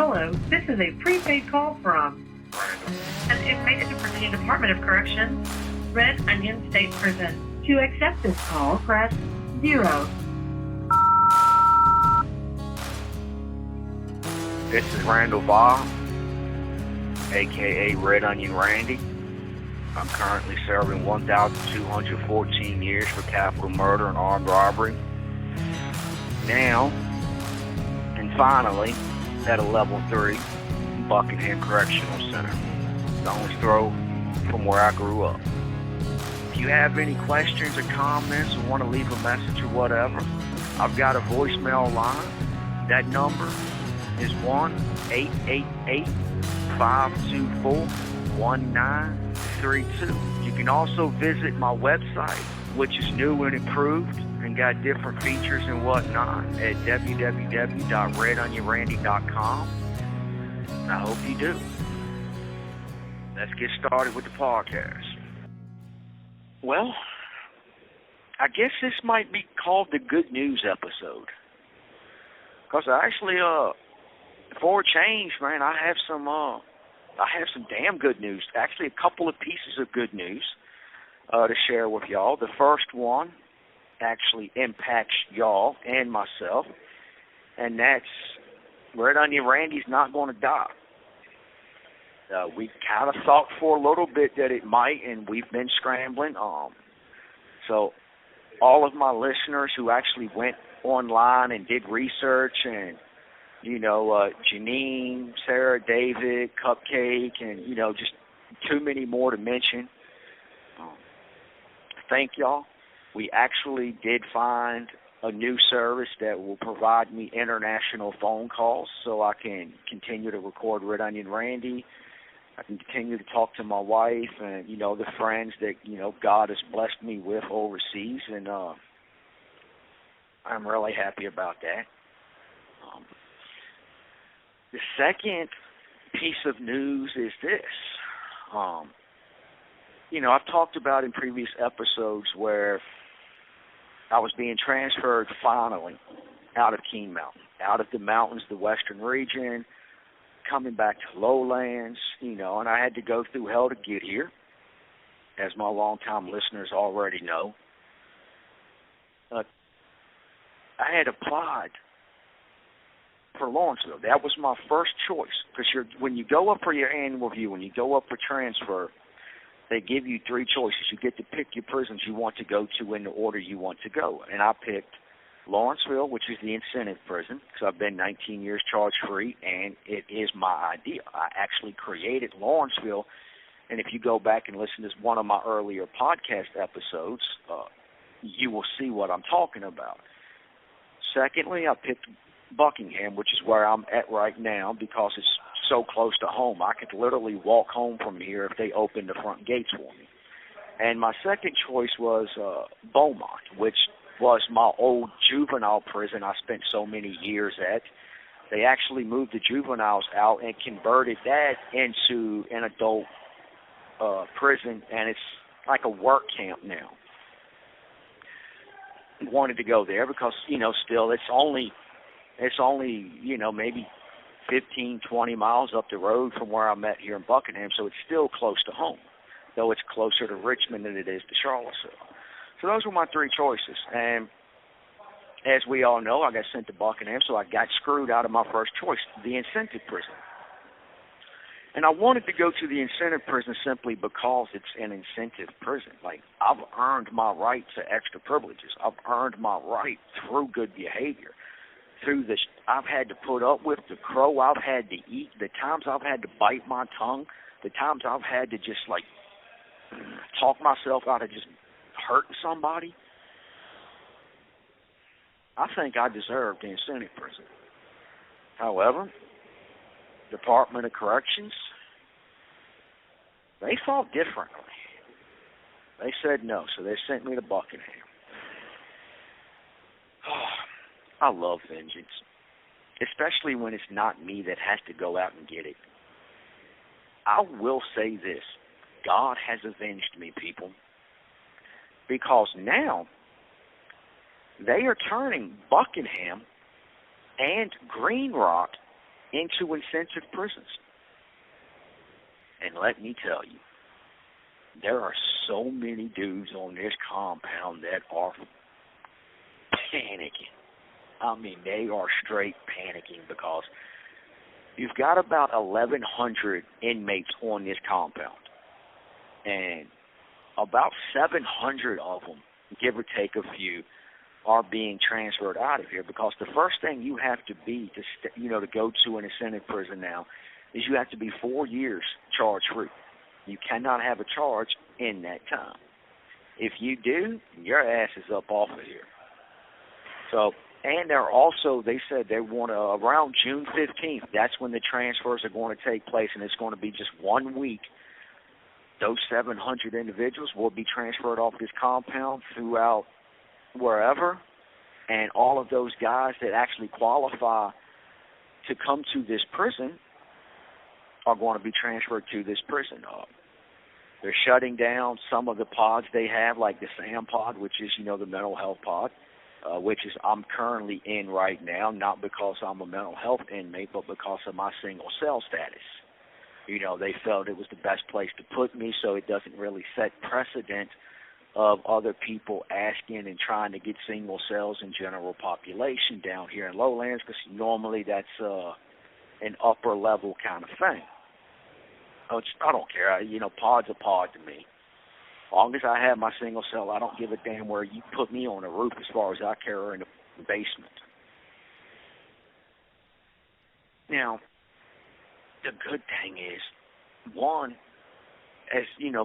Hello, this is a prepaid call from an inmate at the Virginia Department of Corrections, Red Onion State Prison. To accept this call, press 0. This is Randall Via, a.k.a. Red Onion Randy. I'm currently serving 1,214 years for capital murder and armed robbery. Now, and finally, at a level 3, Buckingham Correctional Center. Stone's throw from where I grew up. If you have any questions or comments or want to leave a message or whatever, I've got a voicemail line. That number is 1-888-524-1932. You can also visit my website, which is new and improved and got different features and whatnot, at www.redonionrandy.com. I hope you do. Let's get started with the podcast. Well, I guess this might be called the good news episode. Because I actually, for a change, man, I have some damn good news. Actually, a couple of pieces of good news to share with y'all. The first one actually impacts y'all and myself, and that's Red Onion Randy's not going to die. We kind of thought for a little bit that it might, and we've been scrambling. So all of my listeners who actually went online and did research, and Janine, Sarah, David, Cupcake, and just too many more to mention. Thank y'all. We actually did find a new service that will provide me international phone calls, so I can continue to record Red Onion Randy. I can continue to talk to my wife and the friends that God has blessed me with overseas, and I'm really happy about that. The second piece of news is this. I've talked about in previous episodes where I was being transferred finally out of King Mountain, out of the mountains, the western region, coming back to lowlands, and I had to go through hell to get here, as my longtime listeners already know. I had applied for Lawrenceville. That was my first choice, because when you go up for your annual review, when you go up for transfer, they give you 3 choices. You get to pick your prisons you want to go to in the order you want to go. And I picked Lawrenceville, which is the incentive prison, because I've been 19 years charge-free, and it is my idea. I actually created Lawrenceville, and if you go back and listen to one of my earlier podcast episodes, you will see what I'm talking about. Secondly, I picked Buckingham, which is where I'm at right now, because it's so close to home. I could literally walk home from here if they opened the front gates for me. And my second choice was Beaumont, which was my old juvenile prison I spent so many years at. They actually moved the juveniles out and converted that into an adult prison, and it's like a work camp now. Wanted to go there because, still it's only maybe 15, 20 miles up the road from where I'm at here in Buckingham, so it's still close to home, though it's closer to Richmond than it is to Charlottesville. So those were my 3 choices, and as we all know, I got sent to Buckingham, so I got screwed out of my first choice, the incentive prison. And I wanted to go to the incentive prison simply because it's an incentive prison. Like, I've earned my right to extra privileges. I've earned my right through good behavior. Through this, I've had to put up with the crow I've had to eat, the times I've had to bite my tongue, the times I've had to just talk myself out of just hurting somebody. I think I deserve the incentive prison. However, Department of Corrections, they thought differently. They said no, so they sent me to Buckingham. I love vengeance, especially when it's not me that has to go out and get it. I will say this, God has avenged me, people, because now they are turning Buckingham and Green Rock into incentive prisons. And let me tell you, there are so many dudes on this compound that are panicking. I mean, they are straight panicking because you've got about 1,100 inmates on this compound. And about 700 of them, give or take a few, are being transferred out of here because the first thing you have to be to go to an incentive prison now is you have to be 4 years charge-free. You cannot have a charge in that time. If you do, your ass is up off of here. So, and they're also, they said they want to, around June 15th, that's when the transfers are going to take place, and it's going to be just 1 week. Those 700 individuals will be transferred off this compound throughout wherever, and all of those guys that actually qualify to come to this prison are going to be transferred to this prison. They're shutting down some of the pods they have, like the SAM pod, which is, the mental health pod, which is I'm currently in right now, not because I'm a mental health inmate, but because of my single cell status. They felt it was the best place to put me so it doesn't really set precedent of other people asking and trying to get single cells in general population down here in Lowlands, because normally that's an upper level kind of thing. I don't care. Pod's a pod to me. As long as I have my single cell, I don't give a damn where you put me on a roof as far as I care, or in the basement. Now, the good thing is, one, as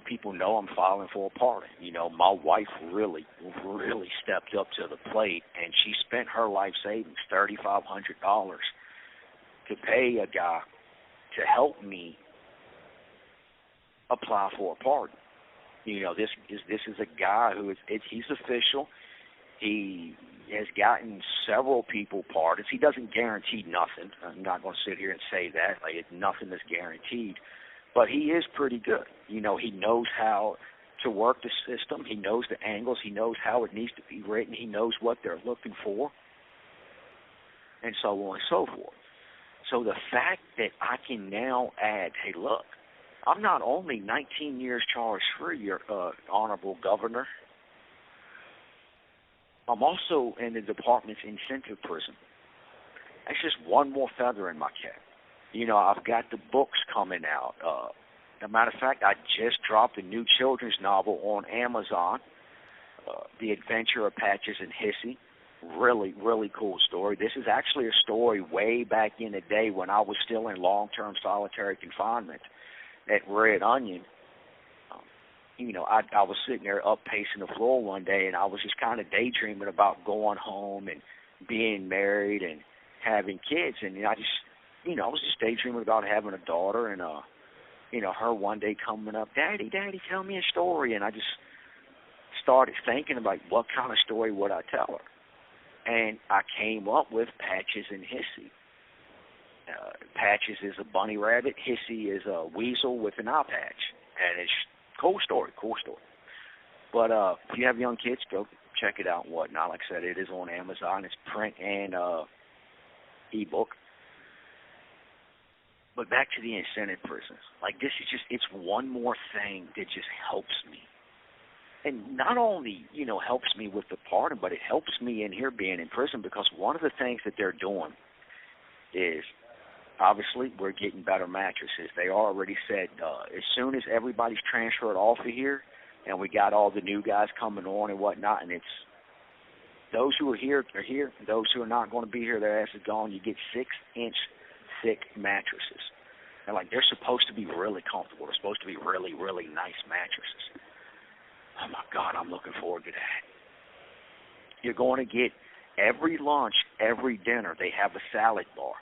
people know, I'm filing for a pardon. My wife really stepped up to the plate, and she spent her life savings, $3,500, to pay a guy to help me apply for a pardon. This is a guy who he's official. He has gotten several people pardons. He doesn't guarantee nothing. I'm not going to sit here and say that. Nothing is guaranteed. But he is pretty good. He knows how to work the system. He knows the angles. He knows how it needs to be written. He knows what they're looking for, and so on and so forth. So the fact that I can now add, hey, look, I'm not only 19 years charge-free, your Honorable Governor, I'm also in the department's incentive prison. That's just one more feather in my cap. I've got the books coming out. As a matter of fact, I just dropped a new children's novel on Amazon, The Adventure of Patches and Hissy. Really, really cool story. This is actually a story way back in the day when I was still in long-term solitary confinement at Red Onion. I was sitting there up pacing the floor one day, and I was just kind of daydreaming about going home and being married and having kids. And I was just daydreaming about having a daughter, and her one day coming up, Daddy, tell me a story. And I just started thinking about what kind of story would I tell her. And I came up with Patches and Hissy. Patches is a bunny rabbit. Hissy is a weasel with an eye patch. And it's cool story. But if you have young kids, go check it out and whatnot. Like I said, it is on Amazon. It's print and ebook. But back to the incentive prisons. This is just, it's one more thing that just helps me. And not only, helps me with the pardon, but it helps me in here being in prison, because one of the things that they're doing is, obviously, we're getting better mattresses. They already said as soon as everybody's transferred off of here and we got all the new guys coming on and whatnot, and it's those who are here, those who are not going to be here, their ass is gone. You get 6-inch thick mattresses. And, they're supposed to be really comfortable. They're supposed to be really, really nice mattresses. Oh, my God, I'm looking forward to that. You're going to get every lunch, every dinner, they have a salad bar.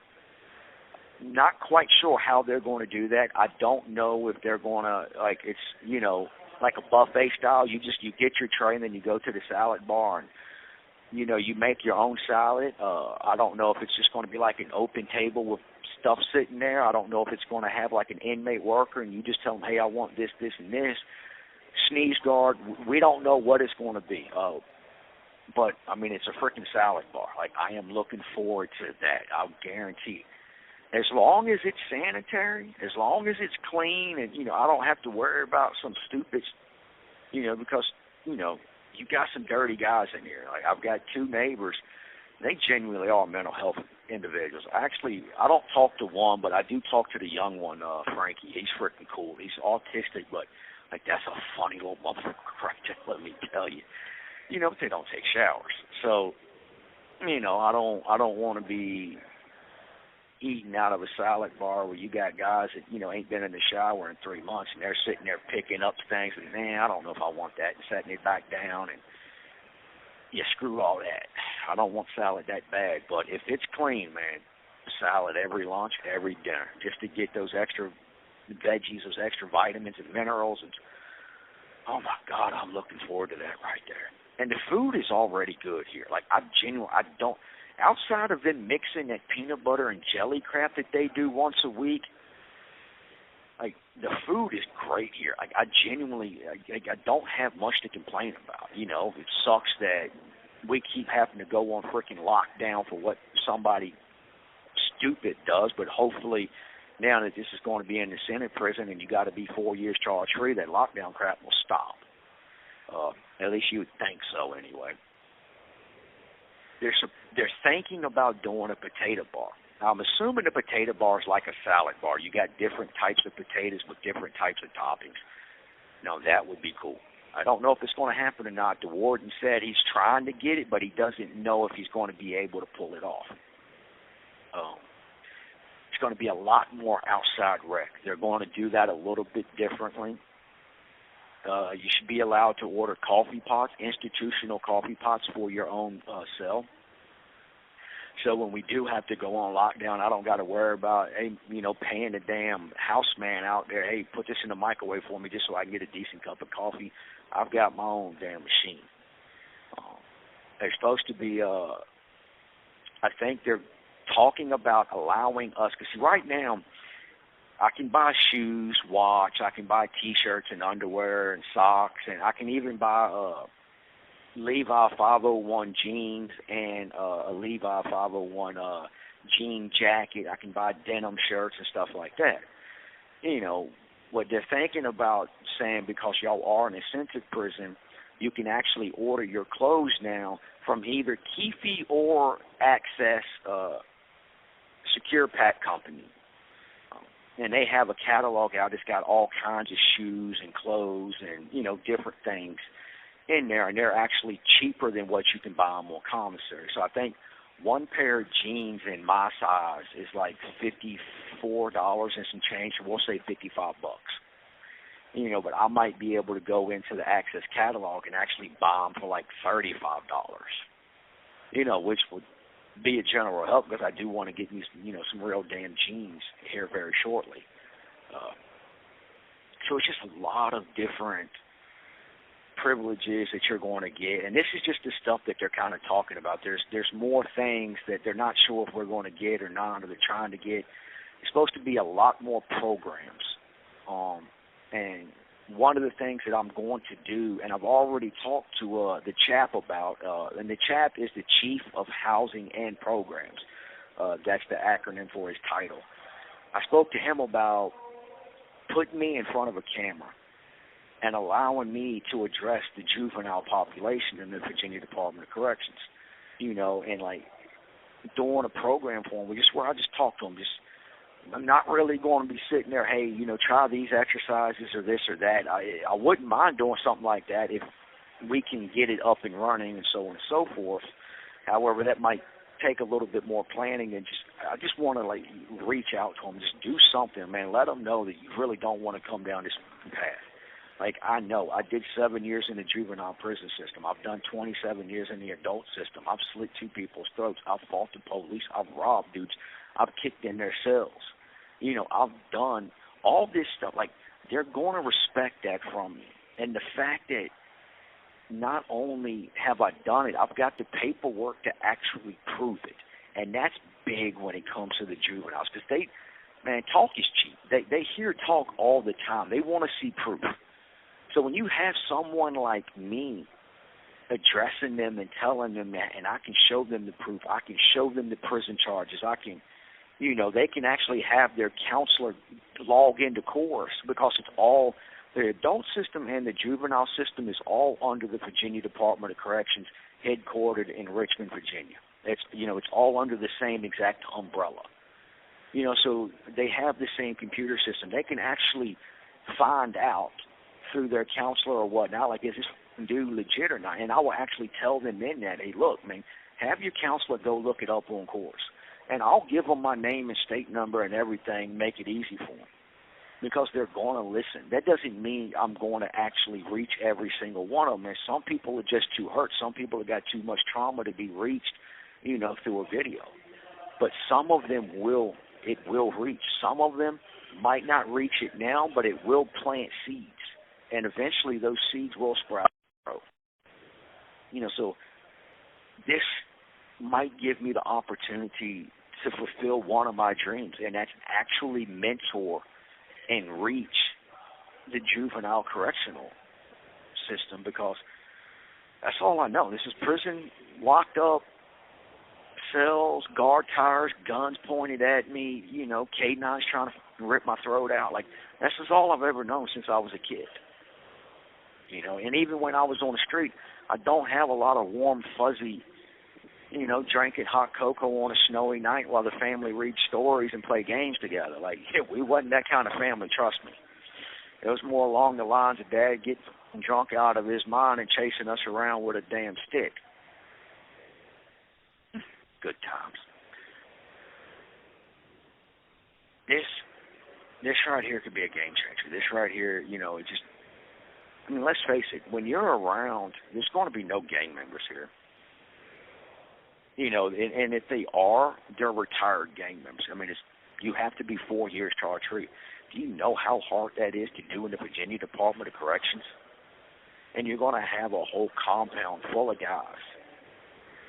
Not quite sure how they're going to do that. I don't know if they're going to, it's, like a buffet style. You get your tray and then you go to the salad bar and, you make your own salad. I don't know if it's just going to be like an open table with stuff sitting there. I don't know if it's going to have like an inmate worker and you just tell them, hey, I want this, this, and this. Sneeze guard. We don't know what it's going to be. But, it's a freaking salad bar. I am looking forward to that. I'll guarantee. as long as it's sanitary, as long as it's clean, and, I don't have to worry about some stupid, because, you got some dirty guys in here. Like, I've got two neighbors. They genuinely are mental health individuals. Actually, I don't talk to one, but I do talk to the young one, Frankie. He's freaking cool. He's autistic, but, like, that's a funny little motherfucker right there, let me tell you. But they don't take showers. So, I don't want to be eating out of a salad bar where you got guys that, ain't been in the shower in 3 months, and they're sitting there picking up things, and, man, I don't know if I want that, and setting it back down, and, screw all that. I don't want salad that bad, but if it's clean, man, salad every lunch, every dinner, just to get those extra veggies, those extra vitamins and minerals, and, oh, my God, I'm looking forward to that right there. And the food is already good here. Like, I don't, outside of them mixing that peanut butter and jelly crap that they do once a week, like, the food is great here. Like, I genuinely, I don't have much to complain about. It sucks that we keep having to go on freaking lockdown for what somebody stupid does, but hopefully now that this is going to be in the Senate prison and you got to be 4 years charge-free, that lockdown crap will stop. At least you would think so anyway. They're thinking about doing a potato bar. Now, I'm assuming the potato bar is like a salad bar. You got different types of potatoes with different types of toppings. Now, that would be cool. I don't know if it's going to happen or not. The warden said he's trying to get it, but he doesn't know if he's going to be able to pull it off. It's going to be a lot more outside rec. They're going to do that a little bit differently. You should be allowed to order coffee pots, institutional coffee pots for your own cell. So when we do have to go on lockdown, I don't got to worry about, paying the damn houseman out there, hey, put this in the microwave for me just so I can get a decent cup of coffee. I've got my own damn machine. They're supposed to be, I think they're talking about allowing us, because right now, I can buy shoes, watch, I can buy T-shirts and underwear and socks, and I can even buy Levi 501 jeans and a Levi 501 jean jacket. I can buy denim shirts and stuff like that. What they're thinking about saying, because y'all are in a census prison, you can actually order your clothes now from either Keefe or Access Secure Pack Company. And they have a catalog out that's got all kinds of shoes and clothes and, different things in there. And they're actually cheaper than what you can buy them on commissary. So I think one pair of jeans in my size is like $54 and some change. So we'll say $55. But I might be able to go into the Access catalog and actually buy them for like $35. Which would be a general help, because I do want to get these, some real damn jeans here very shortly. So it's just a lot of different privileges that you're going to get, and this is just the stuff that they're kind of talking about. There's more things that they're not sure if we're going to get or not, or they're trying to get. It's supposed to be a lot more programs, and one of the things that I'm going to do, and I've already talked to the chap about, and the chap is the Chief of Housing and Programs. That's the acronym for his title. I spoke to him about putting me in front of a camera and allowing me to address the juvenile population in the Virginia Department of Corrections, and like doing a program for them, where I just talk to them. I'm not really going to be sitting there, hey, try these exercises or this or that. I wouldn't mind doing something like that if we can get it up and running and so on and so forth. However, that might take a little bit more planning, and I just want to reach out to them, just do something, man. Let them know that you really don't want to come down this path. I know I did 7 years in the juvenile prison system. I've done 27 years in the adult system. I've slit two people's throats. I've fought the police. I've robbed dudes. I've kicked in their cells. I've done all this stuff. They're going to respect that from me. And the fact that not only have I done it, I've got the paperwork to actually prove it. And that's big when it comes to the juveniles, because talk is cheap. They hear talk all the time. They want to see proof. So when you have someone like me addressing them and telling them that, and I can show them the proof, I can show them the prison charges, I can They can actually have their counselor log into course because it's all, the adult system and the juvenile system is all under the Virginia Department of Corrections, headquartered in Richmond, Virginia. It's all under the same exact umbrella. So they have the same computer system. They can actually find out through their counselor or whatnot, like, is this dude legit or not? And I will actually tell them in that, hey, look, man, have your counselor go look it up on course. And I'll give them my name and state number and everything, make it easy for them, because they're going to listen. That doesn't mean I'm going to actually reach every single one of them. And some people are just too hurt. Some people have got too much trauma to be reached, through a video. But some of them it will reach. Some of them might not reach it now, but it will plant seeds. And eventually those seeds will sprout. So this might give me the opportunity to fulfill one of my dreams, and that's actually mentor and reach the juvenile correctional system, because that's all I know. This is prison, locked up, cells, guard tires, guns pointed at me, K9s trying to rip my throat out. Like, that's just all I've ever known since I was a kid. And even when I was on the street, I don't have a lot of warm, fuzzy, drinking hot cocoa on a snowy night while the family reads stories and play games together. Like, we wasn't that kind of family, trust me. It was more along the lines of Dad getting drunk out of his mind and chasing us around with a damn stick. Good times. This right here could be a game changer. This right here, let's face it, when you're around, there's going to be no gang members here. And if they are, they're retired gang members. You have to be 4 years charge free. Do you know how hard that is to do in the Virginia Department of Corrections? And you're going to have a whole compound full of guys.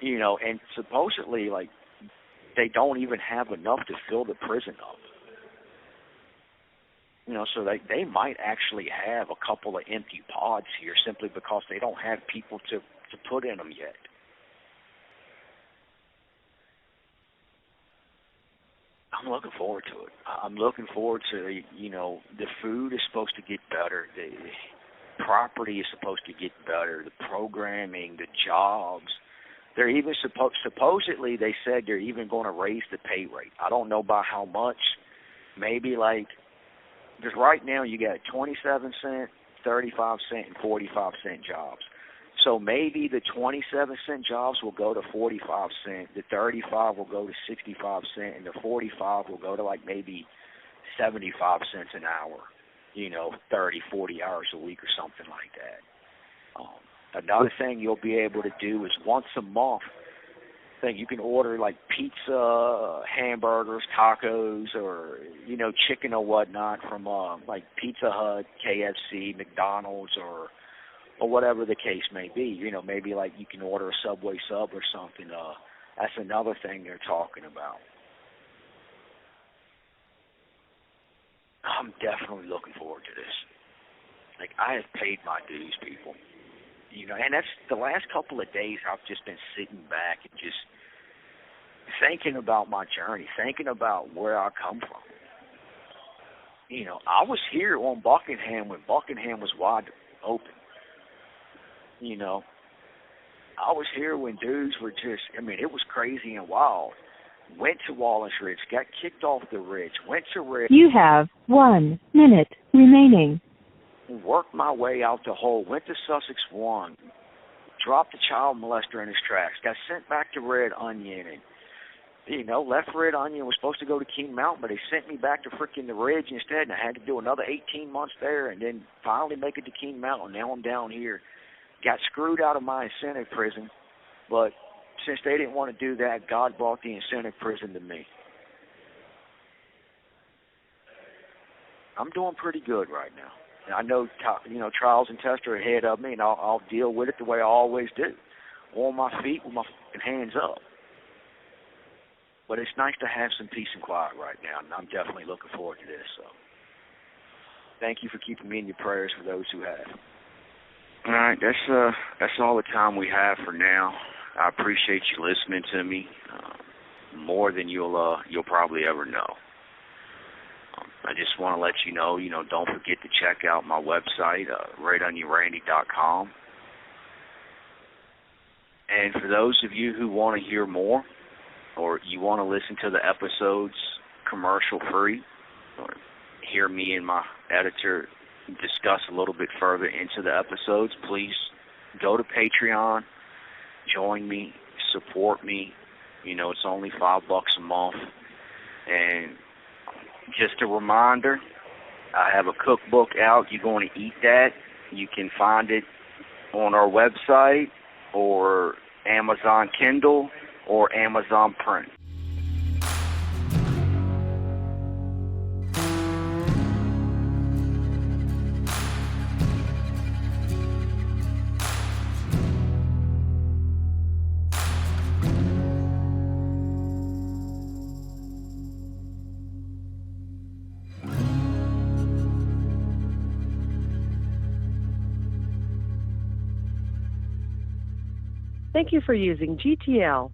And supposedly, like, they don't even have enough to fill the prison up. So they might actually have a couple of empty pods here simply because they don't have people to put in them yet. I'm looking forward to it. I'm looking forward to, the food is supposed to get better. The property is supposed to get better. The programming, the jobs. They're even supposedly, they said they're even going to raise the pay rate. I don't know by how much. Maybe because right now you got 27-cent, 35-cent, and 45-cent jobs. So maybe the 27-cent jobs will go to 45 cents, the 35 will go to 65 cents, and the 45 will go to maybe 75 cents an hour, 30, 40 hours a week or something like that. Another thing you'll be able to do is once a month, you can order pizza, hamburgers, tacos, or chicken or whatnot from Pizza Hut, KFC, McDonald's, or whatever the case may be. Maybe you can order a Subway sub or something. That's another thing they're talking about. I'm definitely looking forward to this. I have paid my dues, people. And that's the last couple of days I've just been sitting back and just thinking about my journey, thinking about where I come from. I was here on Buckingham when Buckingham was wide open. I was here when dudes were just, it was crazy and wild. Went to Wallace Ridge, got kicked off the ridge, went to Ridge. You have 1 minute remaining. Worked my way out the hole, went to Sussex 1, dropped a child molester in his tracks, got sent back to Red Onion, and, left Red Onion, was supposed to go to King Mountain, but they sent me back to freaking the Ridge instead, and I had to do another 18 months there, and then finally make it to King Mountain. Now I'm down here. Got screwed out of my incentive prison, but since they didn't want to do that, God brought the incentive prison to me. I'm doing pretty good right now. And I know, trials and tests are ahead of me, and I'll deal with it the way I always do, on my feet with my hands up. But it's nice to have some peace and quiet right now, and I'm definitely looking forward to this. So, thank you for keeping me in your prayers for those who have. All right, that's all the time we have for now. I appreciate you listening to me. more than you'll probably ever know. I just want to let you know, don't forget to check out my website, RedOnionRandy.com. And for those of you who want to hear more, or you want to listen to the episodes commercial-free, or hear me and my editor discuss a little bit further into the episodes, please go to Patreon, join me, support me. It's only $5 a month. And just a reminder, I have a cookbook out. You're going to eat that. You can find it on our website or Amazon Kindle or Amazon Print. Thank you for using GTL.